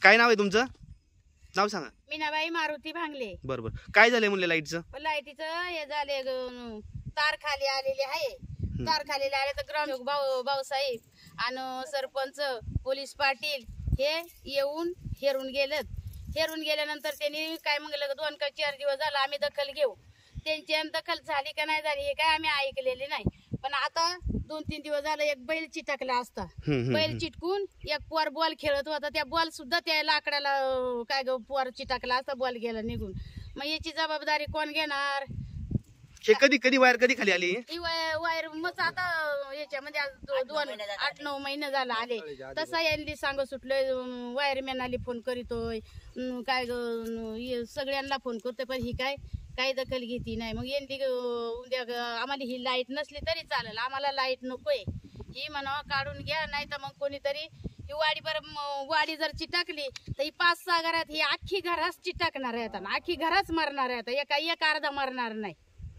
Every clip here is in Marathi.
काय नाव आहे तुमचं? नाव सांगा. मीनाबाई मारुती भांगले. बरोबर. काय झालंय म्हणले लाईटचं? लाईटीचं हे झाले तार खाली आलेले आहे. तार खाली आले तर ग्राम भाऊसाहेब आणि सरपंच पोलीस पाटील हे येऊन हेरून गेल्यानंतर त्यांनी काय म्हणलं 2 का 4 दिवस झाला आम्ही दखल घेऊ. त्यांची दखल झाली का नाही झाली हे काय आम्ही ऐकलेले नाही. पण आता 2-3 दिवस झालं एक बैल चिटकला असता. बैल चिटकून एक पोर बॉल खेळत होता. त्या बॉल सुद्धा त्या लाकडाला काय पोर चिटकला असता. बॉल गेला निघून. मग याची जबाबदारी कोण घेणार? कधी वायर कधी खाली आली? ही वायर मग आता याच्यामध्ये 8-9 महिने झाला आले. तसा यांनी सांग सुटलोय. वायरमॅनाला फोन करीतोय काय सगळ्यांना फोन करतोय पण ही काही दखल घेती नाही. मग यांनी उद्या आम्हाला ही लाईट नसली तरी चालेल, आम्हाला लाईट नकोय ही म्हणावं काढून घ्या. नाही तर मग कोणीतरी ही वाडी जर चिटकली तर ही 5-6 घरात ही अख्खी घराच चिटकणार आहेत. अख्खी घराच मरणार आहेत. एक अर्धा मरणार नाही.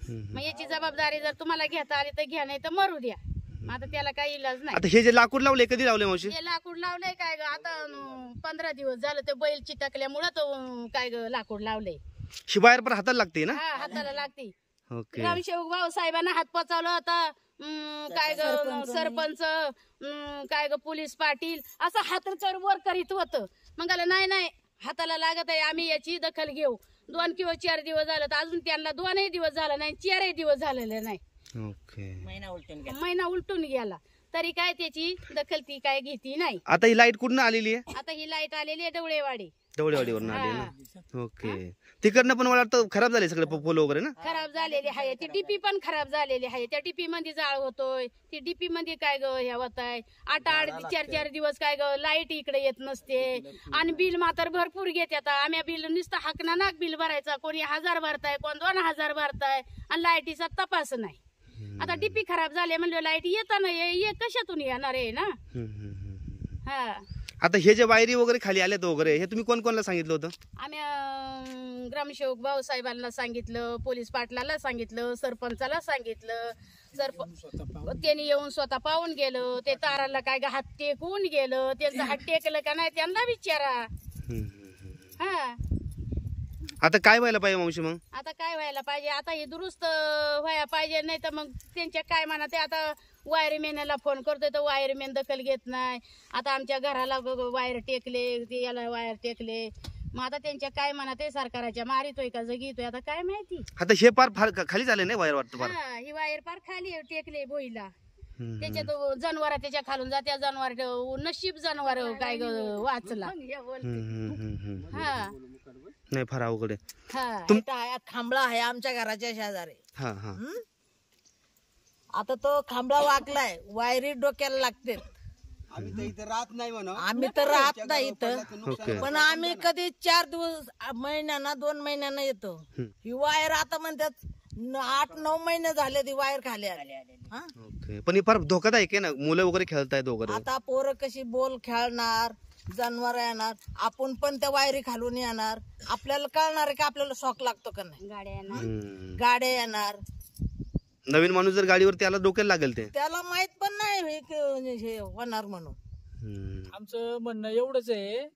मग याची जबाबदारी जर तुम्हाला घेता आली तर घ्या, नाही तर मरू द्या. आता त्याला काही इलाज नाही. आता हे जे लाकूड लावले कधी लावले मावशी? हे लाकूड लावलंय काय ग आता 15 दिवस झालं. ते बैल चिटकल्यामुळं तो काय ग लाकूड लावलंय. ही वायर पण हाताला लागते ना? हा हाताला लागते. ओके. ग्रामसेवक भाऊसाहेबांना हात पोचावला होता. काय ग सरपंच काय ग पोलीस पाटील असं हात वर करीत होतं. मग नाही हाताला लागत आहे आम्ही याची दखल घेऊ. 2 किंवा 4 दिवस झालं तर अजून त्यांना 2 दिवस झाला नाही 4 दिवस झालेले नाही. ओके. महिना उलटून गेला तरी काय त्याची दखल ती काय घेती नाही. आता ही लाईट कुठून आलेली आहे? आता ही लाईट आलेली आहे दवळेवाडीवरून आली ना? ओके. तिकडनं पण मला वाटतं खराब झाले सगळे पोल वगैरे ना? खराब झालेली आहे. ती डीपी पण खराब झालेली आहे. त्या डीपी मध्ये जाळ होतोय. ती डीपी मध्ये काय ग हे होत आहे. 8-8 4 दिवस काय ग लाईट इकडे येत नसते. आणि बिल मात्र भरपूर घेतात. आम्ही बिल नुसतं हाकना नाक बिल भरायचा. कोणी 1000 भरताय, कोण 2000 भरताय आणि लाईटीचा तपास नाही. आता डीपी खराब झाले म्हणजे लाईट येताना कशातून येणार आहे ना? हा. आता हे जे वायरी वगैरे खाली आल्यात वगैरे हे तुम्ही कोणाला सांगितलं होतं? आम्ही ग्रामसेवक भाऊसाहेबांना सांगितलं, पोलीस पाटलाला सांगितलं, सरपंचाला सांगितलं. त्यांनी येऊन स्वतः पाहून गेलं. ते ताराला काय हात टेकून गेलं. त्यांचं हात टेकलं का नाही त्यांना विचारा. हा. आता काय व्हायला पाहिजे मावशी? मग आता काय व्हायला पाहिजे? आता हे दुरुस्त व्हायला पाहिजे. नाही तर मग त्यांच्या काय म्हणा ते आता वायरमॅनला फोन करतोय तर वायरमॅन दखल घेत नाही. आता आमच्या घराला वायर टेकले, ते याला वायर टेकले. मग आता त्यांच्या काय म्हणा ते सरकाराच्या मारितोय का जगीतोय आता काय माहिती. आता हे पार खाली झाले नाही वायर वाटतं? हा ही वायर पार खाली टेकले बोईला. त्याच्यात जनावर त्याच्या खालून जात्या. जनावर नशीब जनावर काय वाचला. हा नाही फार अवघड आहे. खांबळा आहे आमच्या घराच्या शेजारी. आता तो खांबळा वाकलाय. वायरी डोक्याला लागते. आम्ही तर राहत नाही इथं. पण आम्ही कधी 4 दिवस महिन्याना 2 महिन्यानं येतो. ही वायर आता म्हणतात 8-9 महिने झाले ती वायर खाली आली. पण फार धोकादायक आहे ना? मुलं वगैरे खेळतायत वगैरे. आता पोरं कशी बोल खेळणार, जनावर येणार, आपण पण त्या वायरी खालून येणार. आपल्याला कळणार आहे की आपल्याला शॉक लागतो का नाही. गाड्या येणार. नवीन माणूस जर गाडीवरती आला डोक्याला लागेल. त्याला माहित पण नाही हे होणार म्हणून. आमचं म्हणणं एवढंच आहे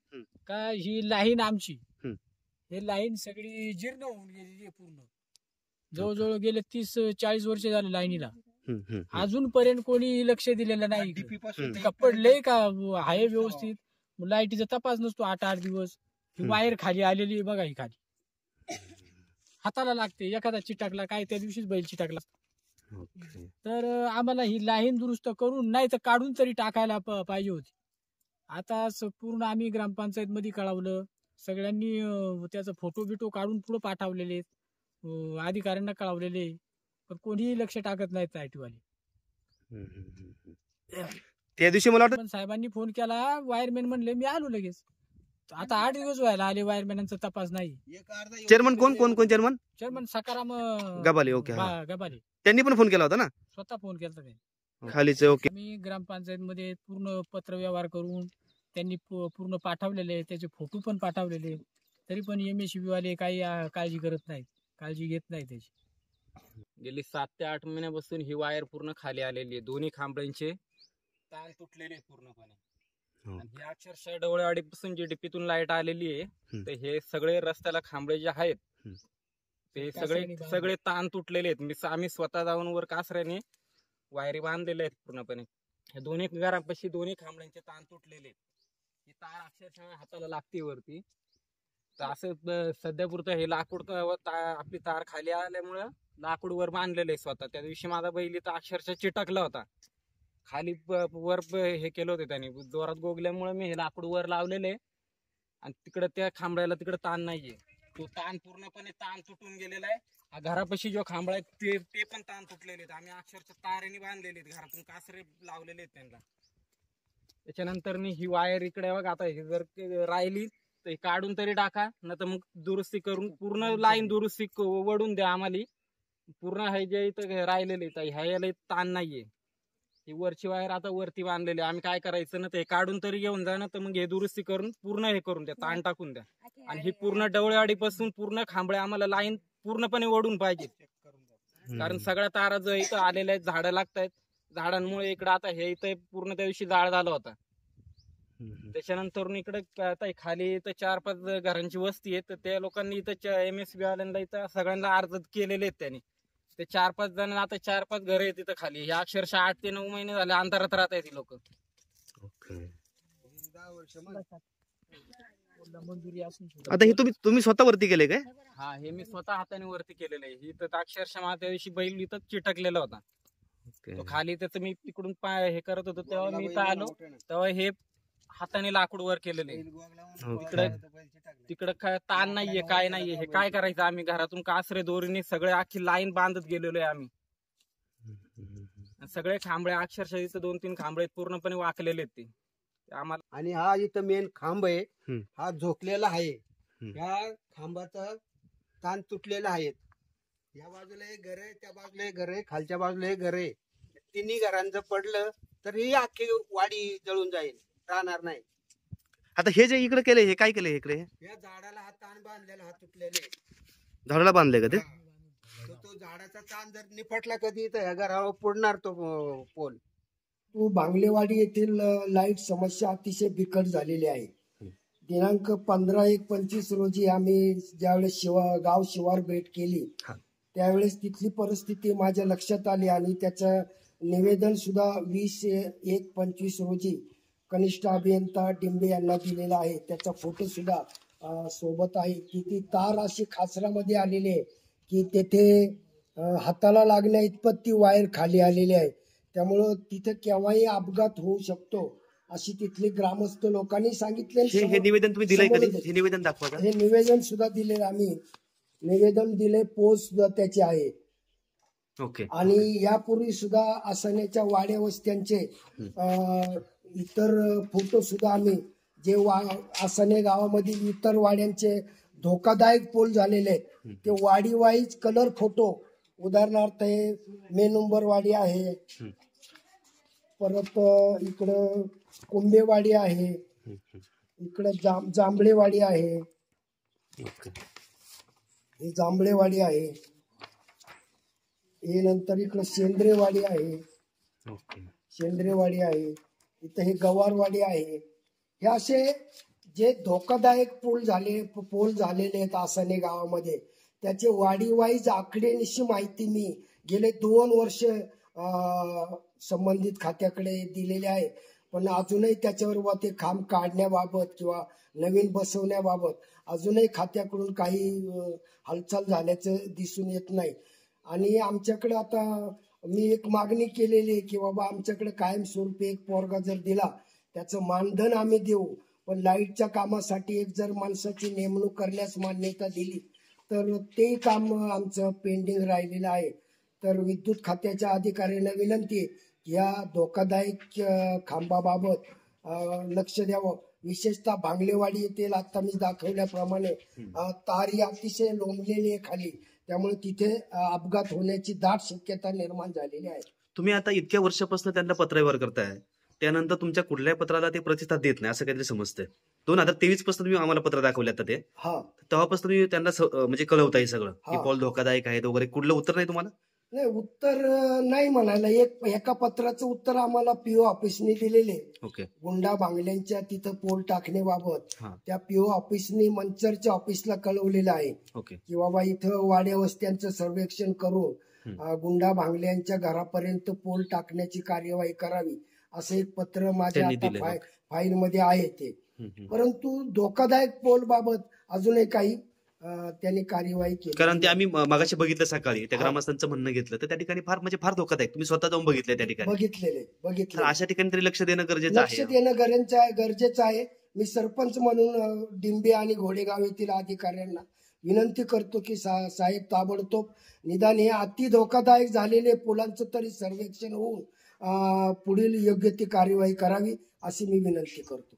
का ही लाईन आमची, हे लाईन सगळी जीर्ण होऊन गेलेली आहे पूर्ण. जवळजवळ गेले 30-40 वर्ष झाले लाईनीला. अजूनपर्यंत कोणी लक्ष दिलेलं नाही. का पडले का आहे व्यवस्थित. लाईटीचा तपास नसतो 8-8 दिवस. ही वायर खाली आलेली आहे बघा. ही खाली हाताला लागते. एखादा चिटाकला काय त्या दिवशीच बैल चिटाकला. तर आम्हाला ही लाईन दुरुस्त करून नाही तर काढून तरी टाकायला पाहिजे होती. आता पूर्ण आम्ही ग्रामपंचायत मध्ये कळवलं. सगळ्यांनी त्याचा फोटो बिटो काढून पुढे पाठवलेले, अधिकाऱ्यांना कळवलेले. पण कोणीही लक्ष टाकत नाहीत लाईटवाले. त्या दिवशी मला वाटतं साहेबांनी फोन केला. वायरमॅन म्हणले मी आलो लगेच. आता 8 दिवस व्हायला आले. वायरमॅनचा तपास नाही. चेअरमन कोण चेअरमन सकाराम गबाले. ओके. गबाले त्यांनी पण फोन केला होता ना? स्वतः फोन केला त्यांनी खालीच. ओके. मी ग्रामपंचायत मध्ये पूर्ण पत्र व्यवहार करून त्यांनी पूर्ण पाठवलेले, त्याचे फोटो पण पाठवलेले. तरी पण MSEB वाले काही काळजी करत नाहीत, काळजी घेत नाही त्याची. गेली 7 ते 8 महिन्यापासून ही वायर पूर्ण खाली आलेली आहे. दोन्ही खांबळ्यांचे तार तुटलेले पूर्णपणे. हो. आणि ही अक्षरशः डवळेवाडीपासून जीडीपीतून लाईट आलेली आहे. तर हे सगळे रस्त्याला खांबळे जे आहेत ते सगळे ताण तुटलेले आहेत. आम्ही स्वतः जाऊन वर कासऱ्याने वायरी बांधलेले आहेत पूर्णपणे. हे दोन्ही घरापाशी दोन्ही खांबळ्यांचे ताण तुटलेले आहेत. ही तार अक्षरशः हाताला लागते वरती. तर असं सध्या पुरतं हे लाकूड आपली तार खाली आल्यामुळं लाकूड वर बांधलेलं आहे स्वतः. त्या दिवशी माझा बैल तर अक्षरशः चिटकला होता खाली. वर हे केलं होतं त्यांनी जोरात गोगल्यामुळे मी हे लाकूड वर लावलेले आणि तिकडे त्या खांबळ्याला तिकडे ताण नाहीये. तो ताण पूर्णपणे ताण तुटून गेलेला आहे. हा घरापाशी जो खांबळा आहे ते पण ताण तुटलेले आहेत. आम्ही अक्षरशः तारेने बांधलेले आहेत. घरातून कासरे लावलेले आहेत त्यांना. त्याच्यानंतर ही वायर इकडे बघ. आता हे जर राहिली तर हे काढून तरी टाका, नाही तर मग दुरुस्ती करून पूर्ण लाईन दुरुस्ती वडून द्या आम्हाला. पूर्ण हे जे इथं राहिलेले ह्याला ताण नाहीये. ही वरची वायर आता वरती बांधलेली. आम्ही काय करायचं ना ते काढून तरी घेऊन जा, ना तर मग हे दुरुस्ती करून पूर्ण हे करून द्या, ताण टाकून द्या. आणि ही पूर्ण डवळेवाडीपासून पूर्ण खांबळे आम्हाला लाईन पूर्णपणे वडून पाहिजे. कारण सगळ्या तारा जो इथं आलेल्या आहेत, झाडं लागतायत. झाडांमुळे इकडे आता हे इथं पूर्ण त्या दिवशी जाळ झाला होता. त्याच्यानंतर इकडे खाली इथं 4-5 घरांची वस्ती आहे. तर त्या लोकांनी इथं MSB वाल्यांना इथं सगळ्यांना अर्ज केलेले आहेत त्यांनी. ते 4-5 जण आता 4-5 घर आहेत तिथं खाली. हे अक्षरशः 8 ते 9 महिने झाले अंधारात राहत आहेत लोक. आता हे तुम्ही स्वतः वरती केले काय? हा, हे मी स्वतः हाताने वरती केलेलं आहे. ही तर अक्षरशः माझ्या त्या दिवशी बैल इथं चिटकलेला होता. तो खाली त्याचं मी तिकडून हे करत होतो तेव्हा मी इथं आलो तेव्हा हे हाताने लाकूड वर केलेले. तिकडं काय ताण नाहीये, काय नाहीये. हे काय करायचं आम्ही घरातून कासरे दोरीने सगळे अख्खी लाईन बांधत गेलेलो आहे आम्ही. सगळे खांबळे अक्षरशः इथं 2-3 खांबळे पूर्णपणे वाकलेले आहेत ते आम्हाला. आणि हा इथं मेन खांब आहे, हा झोकलेला आहे. या खांबाचा ताण तुटलेला आहे. या बाजूला एक घर आहे, त्या बाजूला एक घर आहे, खालच्या बाजूला एक घर आहे. तिन्ही घरांचं पडलं तर ही अख्खी वाडी जळून जाईल, राहणार नाही. आता हे जे इकडे केले हे काय केले इकडे? या झाडाला हा ताण बांधलेला, हा तुटलेले झाडाला बांधले का ते? तो झाडाचा ताण जर निपटला कधी तर या घरावर पडणार तो पोल. तो बांगलेवाडी येथील लाईट समस्या अतिशय बिकट झालेली आहे. दिनांक 15/1/25 रोजी आम्ही ज्यावेळेस गाव शिवार भेट केली त्यावेळेस तिथली परिस्थिती माझ्या लक्षात आली आणि त्याचं निवेदन सुद्धा 20/1/25 रोजी कनिष्ठ अभियंता डिंबे यांना दिलेला आहे. त्याचा फोटो सुद्धा सोबत आहे की ती तार अशी खाचरामध्ये आलेली आहे की तेथे हाताला लागण्या इतपत ती वायर खाली आलेली आहे. त्यामुळं तिथे केव्हाही अपघात होऊ शकतो अशी तिथली ग्रामस्थ लोकांनी सांगितले. हे निवेदन तुम्ही दिलंय कधी? हे निवेदन दाखवा. हे निवेदन सुद्धा दिले, आम्ही निवेदन दिले, पोस्ट सुद्धा त्याचे आहे. ओके. आणि यापूर्वी सुद्धा आसनेच्या वाड्या वस्त्यांचे इतर फोटो सुद्धा आम्ही जे आसने गावामधील इतर वाड्यांचे धोकादायक पोल झालेले आहेत ते वाडी वाईज कलर फोटो, उदाहरणार्थ हे मेनुंबर वाडी आहे, परत इकडं कोंबेवाडी आहे, इकडं जांभळेवाडी आहे, हे जांभळेवाडी आहे, हे नंतर इकडं शेंद्रेवाडी आहे, शेंद्रेवाडी आहे, इथं हे गवारवाडी आहे. हे असे जे धोकादायक पोल झालेले आहेत आसने गावामध्ये त्याचे वाडी वाईज आकडेनिशी माहिती मी गेले 2 वर्ष संबंधित खात्याकडे दिलेले आहे. पण अजूनही त्याच्यावर ते खांब काढण्याबाबत किंवा नवीन बसवण्याबाबत अजूनही खात्याकडून काही हालचाल झाल्याचं दिसून येत नाही. आणि आमच्याकडे आता मी एक मागणी केलेली आहे की बाबा आमच्याकडे कायमस्वरूपी एक पोरगा जर दिला त्याचं मानधन आम्ही देऊ, पण लाईटच्या कामासाठी एक जर माणसाची नेमणूक करण्यास मान्यता दिली तर ते काम आमचं पेंडिंग राहिलेलं आहे. तर विद्युत खात्याच्या अधिकाऱ्यांना विनंती आहे की या धोकादायक खांबाबाबत लक्ष द्यावं. विशेषतः भांगलेवाडी येथील आता मी दाखवल्याप्रमाणे तार ही अतिशय लोंबलेली आहे खाली, त्यामुळे तिथे अपघात होण्याची दाट शक्यता निर्माण झालेली आहे. तुम्ही आता इतक्या वर्षापासून त्यांना पत्रव्यवहार करताय, त्यानंतर तुमच्या कुठल्याही पत्राला ते प्रतिसाद देत नाही असं काहीतरी समजतंय. 2023 पासून तुम्ही आम्हाला पत्र दाखवले आता ते, तेव्हापासून तुम्ही त्यांना म्हणजे कळवताय सगळं की पोल धोकादायक आहेत वगैरे, कुठलं उत्तर नाही तुम्हाला? नाही उत्तर नाही म्हणायला, एका पत्राचं उत्तर आम्हाला पीओ ऑफिसने दिलेले. ओके. गुंडा बांगल्यांच्या तिथं पोल टाकण्याबाबत हा. त्या पीओ ऑफिसने मंचरच्या ऑफिसला कळवलेलं आहे ओके. की बाबा इथं वाड्या वस्त्यांचं सर्वेक्षण करून गुंडा बांगल्यांच्या घरापर्यंत पोल टाकण्याची कार्यवाही करावी असं एक पत्र माझ्या त्यांनी आता दिलंय. फाईलमध्ये आहे ते. परंतु धोकादायक पोल बाबत अजूनही काही त्यांनी कार्यवाही केली. कारण ते आम्ही मागाशी बघितलं सकाळी, त्या ग्रामस्थांचं म्हणणं घेतलं तर त्या ठिकाणी फार धोकादायक, तुम्ही स्वतः जाऊन बघितलंय त्या ठिकाणी. बघितले तर अशा ठिकाणी तरी लक्ष देणं गरजेचं लक्ष आहे. देणं गरजेचं आहे. मी सरपंच म्हणून डिंबे आणि घोडेगाव येथील अधिकाऱ्यांना विनंती करतो की साहेब ताबडतोब निदान हे अति धोकादायक झालेले पुलांचं तरी सर्वेक्षण होऊन पुढील योग्य ती कार्यवाही करावी अशी मी विनंती करतो.